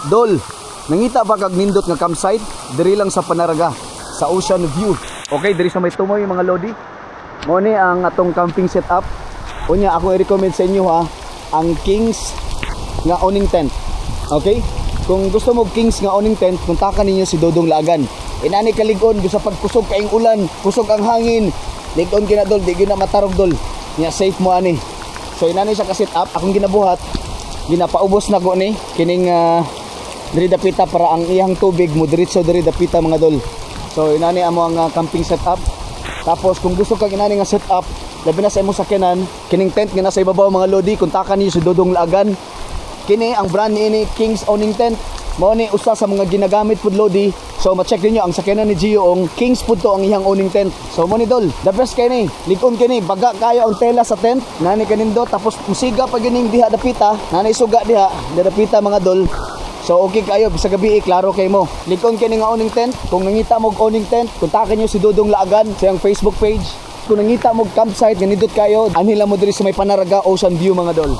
Dol, nangita ba kag nindot nga campsite? Diri lang sa Panaraga, sa Ocean View. Okay, diri sa may tumoy mga lodi. Mo ni ang atong camping setup. Unya ako i-recommend sa inyo ha, ang Kings nga awning tent. Okay? Kung gusto mo Kings nga awning tent, kontakan ninyo si Dodong Lagan. Inani kalig-on sa pagkusog kaing ulan, kusog ang hangin. Lig-on kina dol, di gyud na matarog dol. Nya safe mo ani. So inani siya ka setup, akong ginabuhat. Ginapaubos na ko ni kining diri dapita para ang iyang tubig mo diretso diri dapita mga dol. So inani amo ang camping setup. Tapos kung gusto ka inani nga setup, labi na sa imong sakyanan, kining tent nga nasa ibabaw mga lodi, kontakan niyo si Dodong Lagan. Kini ang brand ni Kings awning tent. Mao ni usa sa mga ginagamit pud lodi. So ma-check niyo ang sakyanan ni Gio ong Kings pud to ang iyang awning tent. So mo ni dol, the best kay ni. Lig-on kini, baga kayo ang tela sa tent. Nani kanindo tapos musiga pa gining diha dapita. Nani suga diha, dapita mga dol. So okay kayo sa gabi klaro kay mo. Lig-on kini nga awning tent. Kung nangita mo og awning tent, kontakan niyo si Dodong Lagan sa iyang Facebook page. Kung nangita mo campsite nga nindot kayo, anhila mo diri sa may Panaraga Ocean View mga dol.